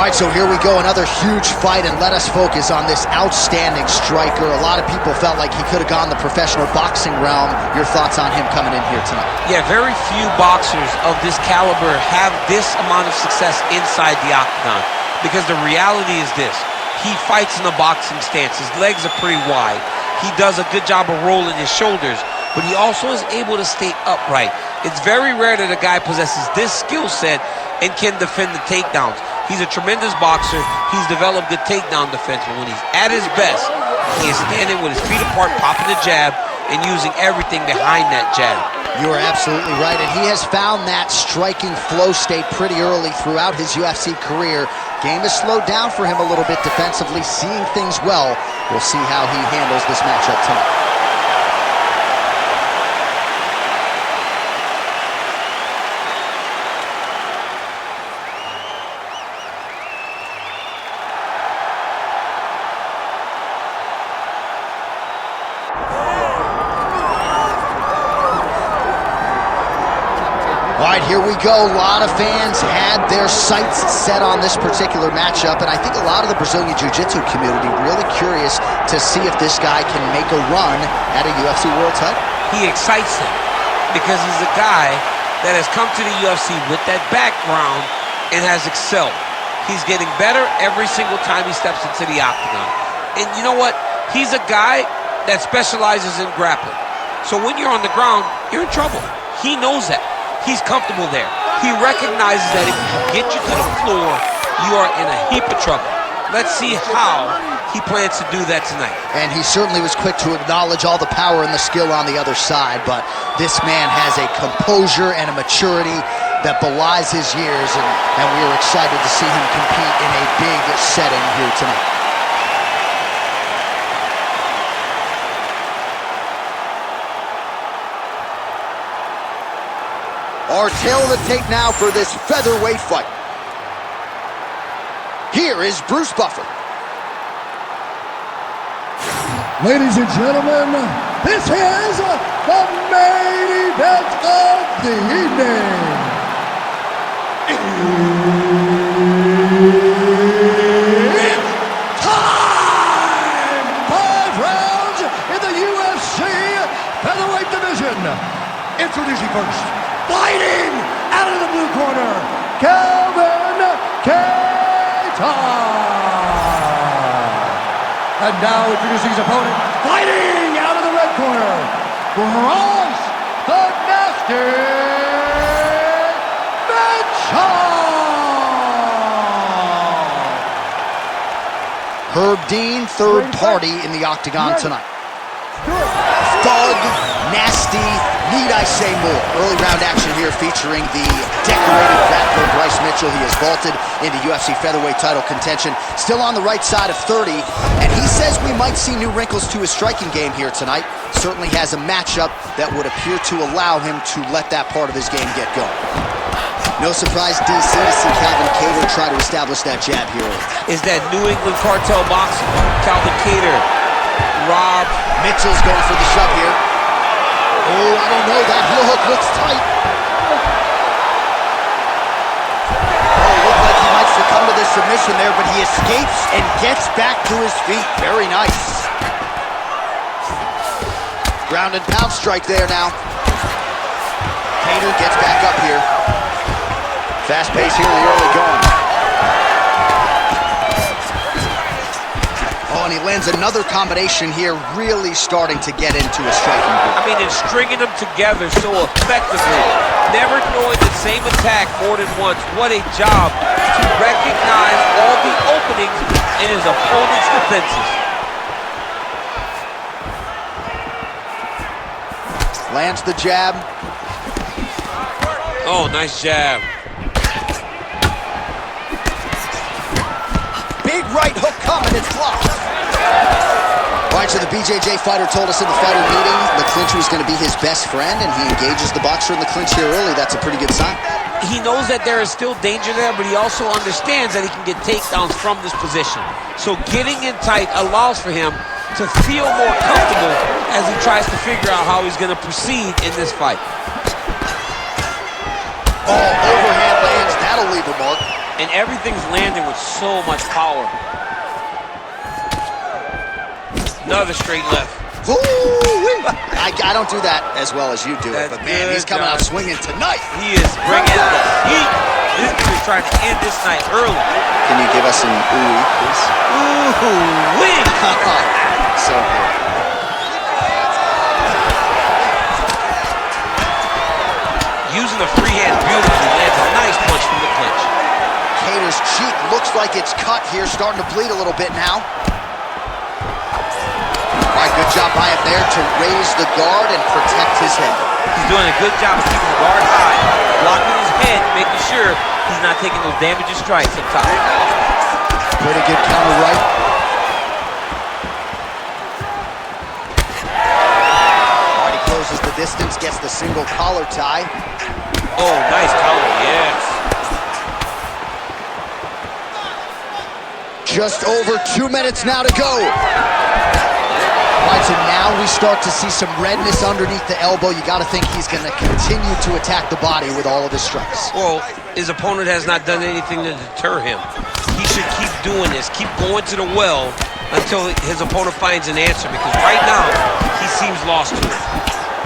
All right, so here we go, another huge fight, and let us focus on this outstanding striker. A lot of people felt like he could have gone the professional boxing realm. Your thoughts on him coming in here tonight? Yeah, very few boxers of this caliber have this amount of success inside the octagon, because the reality is this. He fights in a boxing stance. His legs are pretty wide. He does a good job of rolling his shoulders, but he also is able to stay upright. It's very rare that a guy possesses this skill set and can defend the takedowns. He's a tremendous boxer. He's developed good takedown defense, but when he's at his best, he is standing with his feet apart, popping the jab, and using everything behind that jab. You are absolutely right, and he has found that striking flow state pretty early throughout his UFC career. Game has slowed down for him a little bit defensively, seeing things well. We'll see how he handles this matchup tonight. All right, here we go. A lot of fans had their sights set on this particular matchup, and I think a lot of the Brazilian Jiu-Jitsu community really curious to see if this guy can make a run at a UFC world title. He excites them because he's a guy that has come to the UFC with that background and has excelled. He's getting better every single time he steps into the octagon. And you know what? He's a guy that specializes in grappling. So when you're on the ground, you're in trouble. He knows that. He's comfortable there. He recognizes that if he can get you to the floor, you are in a heap of trouble. Let's see how he plans to do that tonight. And he certainly was quick to acknowledge all the power and the skill on the other side, but this man has a composure and a maturity that belies his years, and we are excited to see him compete in a big setting here tonight. Our tail of the tape now for this featherweight fight. Here is Bruce Buffer. Ladies and gentlemen, this is the main event of the evening. It's time! 5 rounds in the UFC featherweight division. Introducing first, fighting out of the blue corner, Kattar. And now introducing his opponent, fighting out of the red corner, Bryce the Nasty Merced. Herb Dean, third party in the octagon tonight. Thug, nasty, need I say more? Early round action here featuring the decorated grappler Bryce Mitchell. He has vaulted into UFC featherweight title contention. Still on the right side of 30, and he says we might see new wrinkles to his striking game here tonight. Certainly has a matchup that would appear to allow him to let that part of his game get going. No surprise, DC, to see Kattar try to establish that jab here. Is that New England cartel boxing? Kattar, Rob. Mitchell's going for the shove here. Oh, I don't know. That heel hook looks tight. Oh, looked like he might succumb to this submission there, but he escapes and gets back to his feet. Very nice. Ground and pound strike there now. Kattar gets back up here. Fast pace here in the early going. Oh, and he lands another combination here, really starting to get into a striking group. I mean, and stringing them together so effectively, never throwing the same attack more than once. What a job to recognize all the openings in his opponent's defenses. Lands the jab. Oh, nice jab. Big right hook coming, it's blocked. All right, so the BJJ fighter told us in the fighter meeting the clinch was going to be his best friend, and he engages the boxer in the clinch here early. That's a pretty good sign. He knows that there is still danger there, but he also understands that he can get takedowns from this position. So getting in tight allows for him to feel more comfortable as he tries to figure out how he's going to proceed in this fight. Oh, overhand lands, that'll leave a mark. and everything's landing with so much power. Another straight left. I don't do that as well as you do it, but man, he's coming out swinging tonight. He is bringing the heat. This dude is trying to end this night early. Can you give us an ooh, please? Ooh, win! So good. Using the free hand beautifully, lands a nice punch from the clinch. Kattar's cheek looks like it's cut here, starting to bleed a little bit now. All right, good job by him there to raise the guard and protect his head. He's doing a good job of keeping the guard high, blocking his head, making sure he's not taking those damaging strikes up top. Pretty good counter right. All right, he closes the distance, gets the single collar tie. Oh, nice collar, yes. Just over 2 minutes now to go. All right, so now we start to see some redness underneath the elbow. You got to think he's going to continue to attack the body with all of his strikes. Well, his opponent has not done anything to deter him. He should keep doing this, keep going to the well until his opponent finds an answer, because right now, he seems lost to it.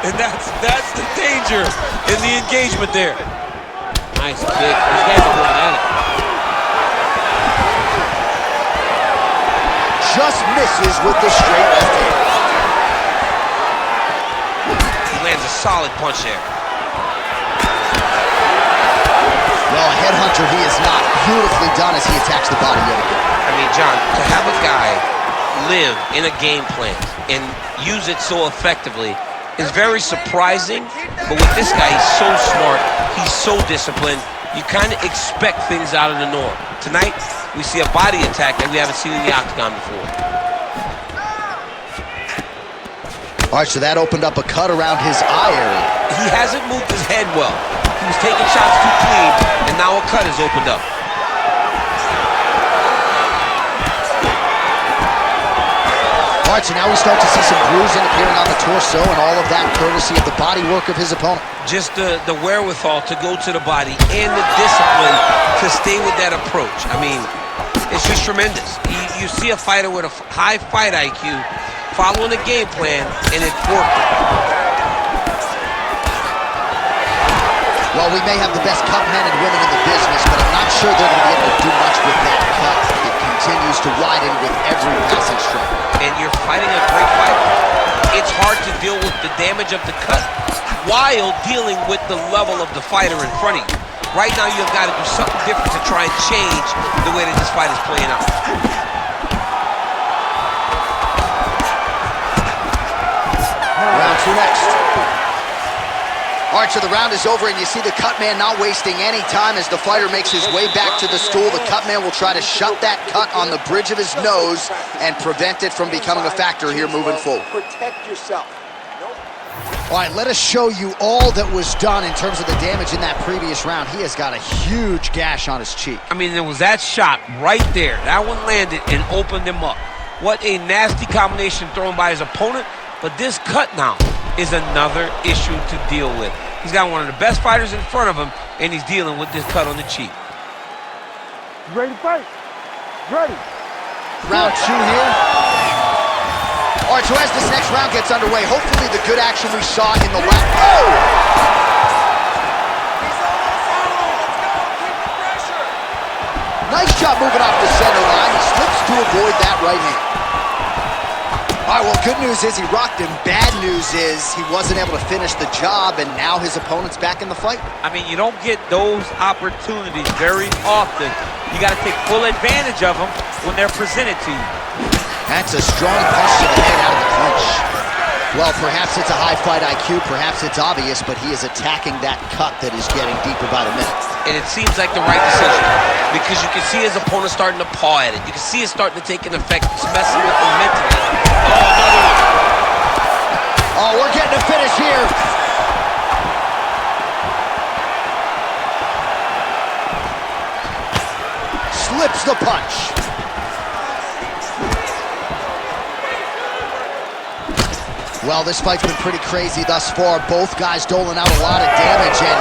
And that's the danger in the engagement there. Nice kick. These guys are going at it. Just misses with the straight left hand. He lands a solid punch there. Well, a headhunter he is not. Beautifully done as he attacks the body yet again. I mean, John, to have a guy live in a game plan and use it so effectively is very surprising, but with this guy, he's so smart, he's so disciplined, you kind of expect things out of the norm. Tonight, we see a body attack that we haven't seen in the octagon before. All right, so that opened up a cut around his eye area. He hasn't moved his head well. He was taking shots too clean, and now a cut has opened up. All right, so now we start to see some bruising appearing on the torso, and all of that courtesy of the body work of his opponent. Just the wherewithal to go to the body and the discipline to stay with that approach. I mean, it's just tremendous. You see a fighter with a high fight IQ following a game plan, and it's working. Well, we may have the best cut men and women in the business, but I'm not sure they're going to be able to do much with that cut. It continues to widen with every passing strike. And you're fighting a great fight. It's hard to deal with the damage of the cut while dealing with the level of the fighter in front of you. Right now, you've got to do something different to try and change the way that this fight is playing out. Round two next. All right, so the round is over, and you see the cut man not wasting any time as the fighter makes his way back to the stool. The cut man will try to shut that cut on the bridge of his nose and prevent it from becoming a factor here moving forward. Protect yourself. All right, let us show you all that was done in terms of the damage in that previous round. He has got a huge gash on his cheek. I mean, there was that shot right there. That one landed and opened him up. What a nasty combination thrown by his opponent. But this cut now is another issue to deal with. He's got one of the best fighters in front of him, and he's dealing with this cut on the cheek. Ready to fight? Ready. Round two here. All right, so as this next round gets underway, hopefully the good action we saw in the last... Oh! Nice job moving off the center line. He slips to avoid that right hand. All right, well, good news is he rocked him. Bad news is he wasn't able to finish the job, and now his opponent's back in the fight. I mean, you don't get those opportunities very often. You got to take full advantage of them when they're presented to you. That's a strong punch to the head out of the clinch. Well, perhaps it's a high fight IQ, perhaps it's obvious, but he is attacking that cut that is getting deeper by the minute. And it seems like the right decision because you can see his opponent starting to paw at it. You can see it starting to take an effect. It's messing with him mentally. Oh, another one. Oh, we're getting a finish here. Slips the punch. Well, this fight's been pretty crazy thus far. Both guys doling out a lot of damage, and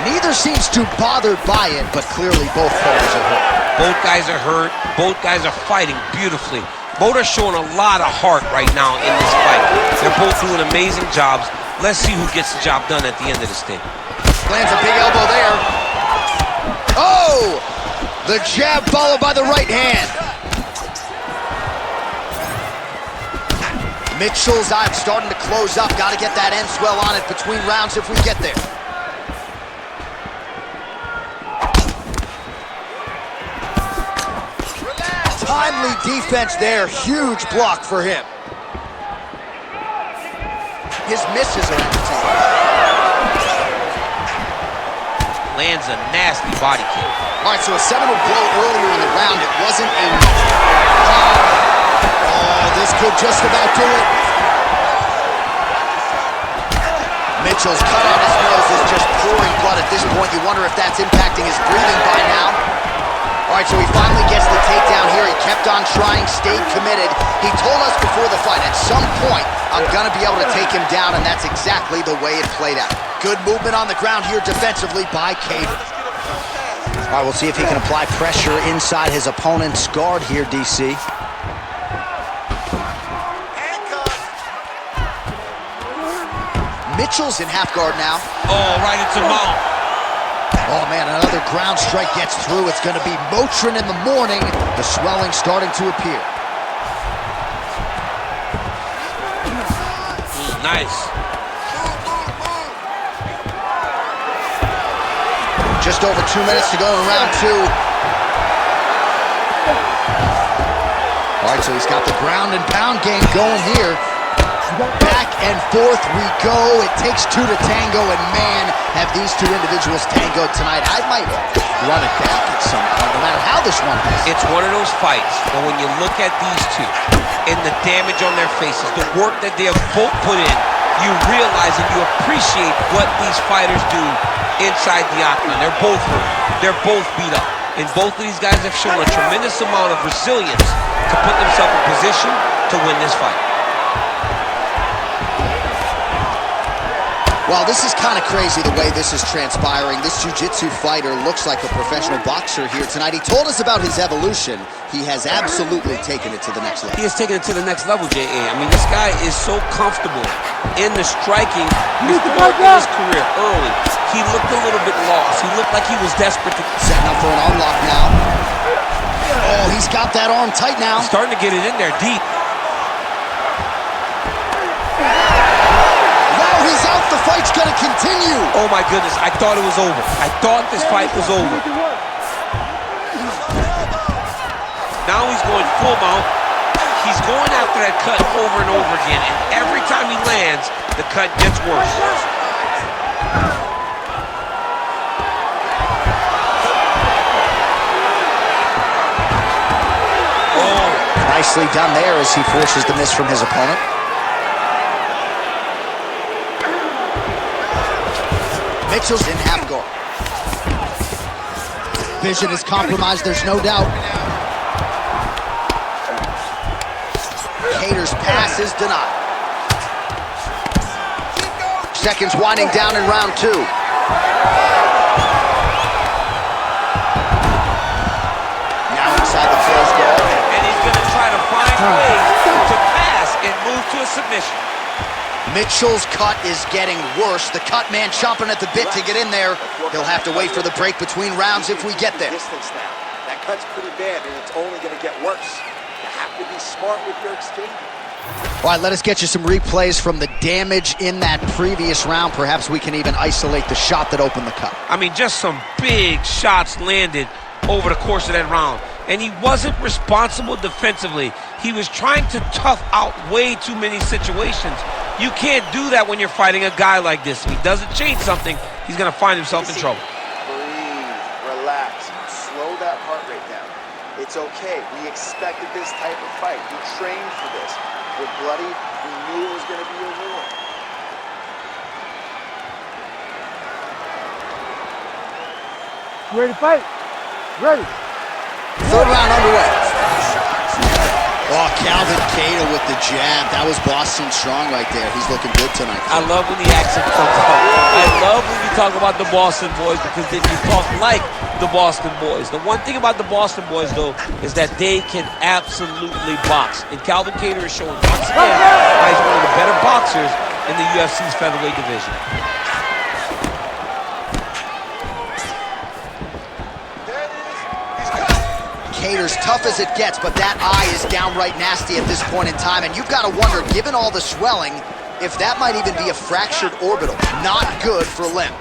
neither seems too bothered by it, but clearly both players are hurt. Both guys are hurt. Both guys are fighting beautifully. Both are showing a lot of heart right now in this fight. They're both doing amazing jobs. Let's see who gets the job done at the end of this thing. Lands a big elbow there. Oh! The jab followed by the right hand. Mitchell's eye starting to close up. Got to get that end swell on it between rounds if we get there. Timely defense there. Huge block for him. His misses are entertaining. Lands a nasty body kick. All right, so a seminal blow earlier in the round. It wasn't a... Oh, this could just about do it. Mitchell's cut on his nose is just pouring blood at this point. You wonder if that's impacting his breathing by now. All right, so he finally gets the takedown here. He kept on trying, stayed committed. He told us before the fight, at some point, I'm going to be able to take him down, and that's exactly the way it played out. Good movement on the ground here defensively by Kattar. All right, we'll see if he can apply pressure inside his opponent's guard here, DC. Mitchell's in half guard now. Oh, right into mount. Oh, man, another ground strike gets through. It's going to be Motrin in the morning. The swelling starting to appear. Nice. Just over 2 minutes to go in round two. All right, so he's got the ground and pound game going here. Back and forth we go. It takes two to tango, and man, have these two individuals tangoed tonight. I might run it back at some point, no matter how this one is. It's one of those fights where when you look at these two and the damage on their faces, the work that they have both put in, you realize and you appreciate what these fighters do inside the octagon. They're both hurt. They're both beat up. And both of these guys have shown a tremendous amount of resilience to put themselves in position to win this fight. Well, this is kind of crazy the way this is transpiring. This jiu-jitsu fighter looks like a professional boxer here tonight. He told us about his evolution. He has absolutely taken it to the next level. He has taken it to the next level, J.A. I mean, this guy is so comfortable in the striking before in his career early. He looked a little bit lost. He looked like he was desperate to... Setting up for an unlock now. Oh, he's got that arm tight now. He's starting to get it in there deep. He's out. The fight's gonna continue. Oh my goodness, I thought it was over. I thought this fight was over. Now he's going full mount. He's going after that cut over and over again, and every time he lands, the cut gets worse. Oh, nicely done there as he forces the miss from his opponent. Mitchell's in half guard. Vision is compromised, there's no doubt. Kattar's pass is denied. Seconds winding down in round two. Now inside the closed guard. And he's going to try to find ways to pass and move to a submission. Mitchell's cut is getting worse. The cut man chomping at the bit to get in there. He'll have to wait for the break between rounds if we get there. Distance now. That cut's pretty bad, and it's only going to get worse. You have to be smart with your exchange. All right, let us get you some replays from the damage in that previous round. Perhaps we can even isolate the shot that opened the cut. I mean, just some big shots landed over the course of that round. And he wasn't responsible defensively. He was trying to tough out way too many situations. You can't do that when you're fighting a guy like this. If he doesn't change something, he's going to find himself in trouble. Breathe, relax, slow that heart rate down. It's okay. We expected this type of fight. We trained for this. We're bloody. We knew it was going to be a war. Ready to fight? Ready. Third round underway. Oh, Calvin Kattar with the jab. That was Boston strong right there. He's looking good tonight. I love when the accent comes up. I love when you talk about the Boston boys, because then you talk like the Boston boys. The one thing about the Boston boys, though, is that they can absolutely box. And Calvin Kattar is showing once again why he's one of the better boxers in the UFC's featherweight division. Kattar's tough as it gets, but that eye is downright nasty at this point in time, and you've got to wonder, given all the swelling, if that might even be a fractured orbital. Not good for Lim.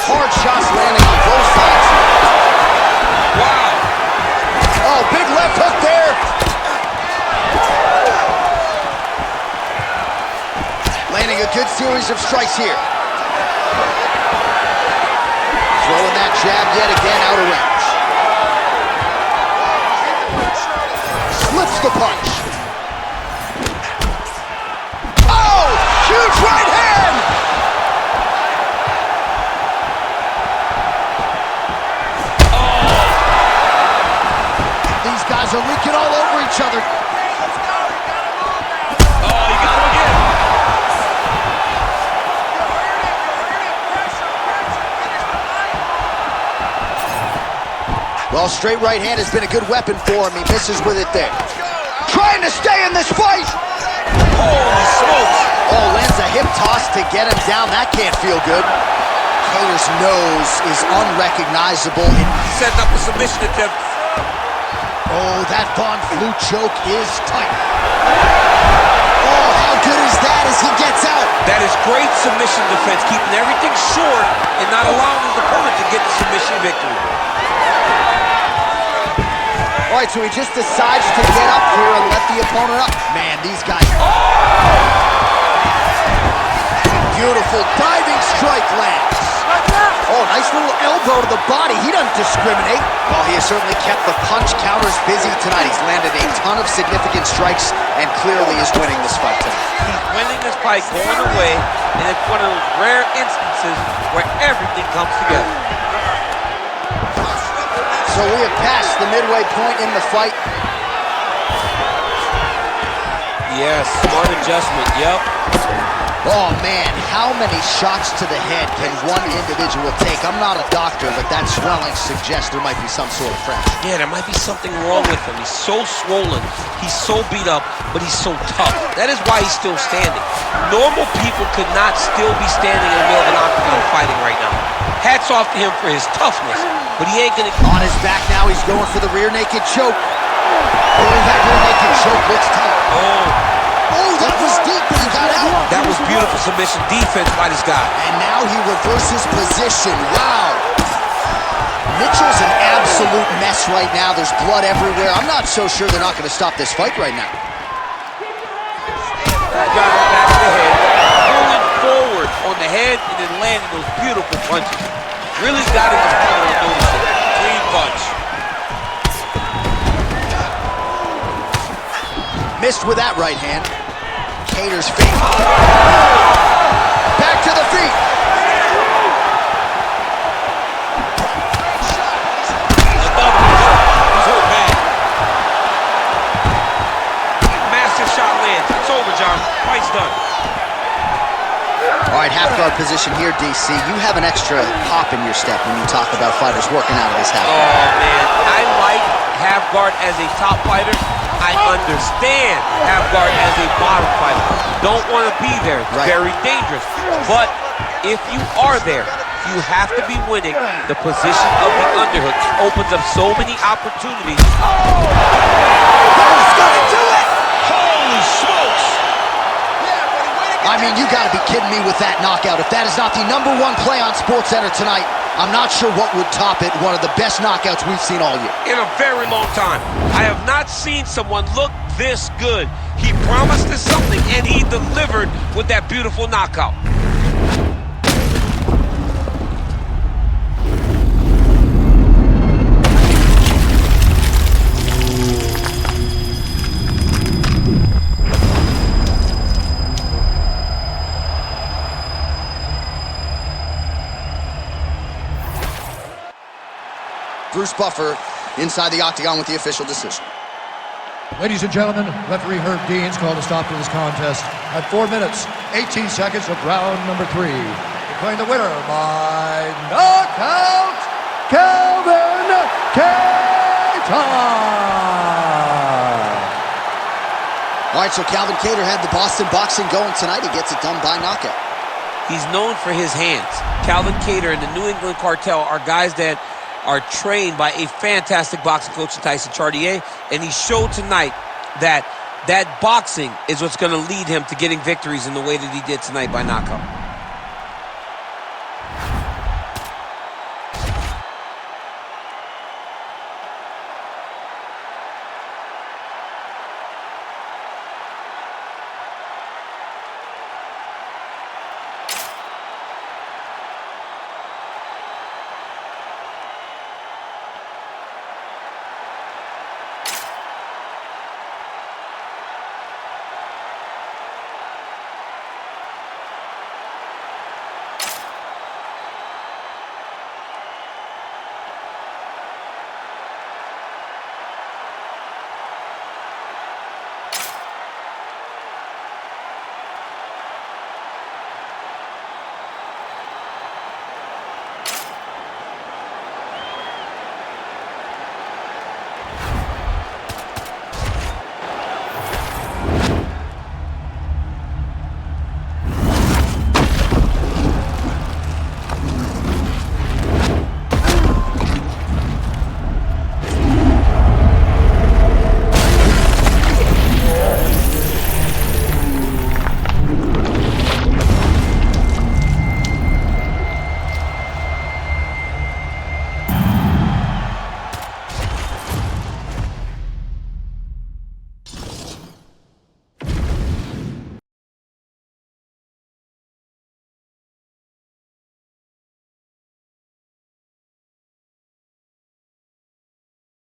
Hard shots landing on both sides. Wow. Oh, big left hook there. Landing a good series of strikes here. Throwing that jab yet again out of range. Slips the punch. Oh, huge right hand! Oh. These guys are leaking all over each other. Oh, you got him again. Well, straight right hand has been a good weapon for him. He misses with it there. Trying to stay in this fight. Holy smokes. Oh, lands a hip toss to get him down. That can't feel good. Kattar's nose is unrecognizable. Setting up a submission attempt. Oh, that Von Flue choke is tight. Oh, how good is that as he gets out? That is great submission defense, keeping everything short and not allowing his opponent to get the submission victory. All right, so he just decides to get up here and let the opponent up. Man, these guys... Beautiful diving strike lands. Oh, nice little elbow to the body. He doesn't discriminate. Well, he has certainly kept the punch counters busy tonight. He's landed a ton of significant strikes and clearly is winning this fight tonight. He's winning this fight going away, and it's one of those rare instances where everything comes together. So we have passed the midway point in the fight. Yes, smart adjustment, yep. Oh man, how many shots to the head can one individual take? I'm not a doctor, but that swelling suggests there might be some sort of fracture. Yeah, there might be something wrong with him. He's so swollen, he's so beat up, but he's so tough. That is why he's still standing. Normal people could not still be standing in the middle of an octagon fighting right now. Hats off to him for his toughness, but he ain't gonna... On his back now, he's going for the rear naked choke. Oh, that rear naked choke looks tight. Oh, that was deep, but he got out. That was beautiful submission defense by this guy. And now he reverses position. Wow. Mitchell's an absolute mess right now. There's blood everywhere. I'm not so sure they're not going to stop this fight right now. Got him back to the head, pulling forward on the head and then landing those beautiful punches. Really got his opponent noticing. Clean punch. Missed with that right hand. Kattar's feet. Back to the feet. He's hurt bad. Massive shot lands. It's over, John. Fight's done. All right, half guard position here, DC. You have an extra pop in your step when you talk about fighters working out of this half guard. Oh, man. I like half guard as a top fighter. I understand half guard as a bottom fighter. Don't want to be there. It's very dangerous. But if you are there, you have to be winning. The position of the underhook opens up so many opportunities. Oh! That's gonna do it! Holy smokes! I mean, you gotta be kidding me with that knockout. If that is not the #1 play on SportsCenter tonight, I'm not sure what would top it. One of the best knockouts we've seen all year. In a very long time. I have not seen someone look this good. He promised us something and he delivered with that beautiful knockout. Bruce Buffer inside the octagon with the official decision. Ladies and gentlemen, referee Herb Dean's called a stop to this contest at 4 minutes, 18 seconds of round number 3. Declaring the winner by knockout, Calvin Kattar. All right, so Calvin Kattar had the Boston boxing going tonight. He gets it done by knockout. He's known for his hands. Calvin Kattar and the New England Cartel are guys that are trained by a fantastic boxing coach, Tyson, and he showed tonight that boxing is what's going to lead him to getting victories in the way that he did tonight by knockout.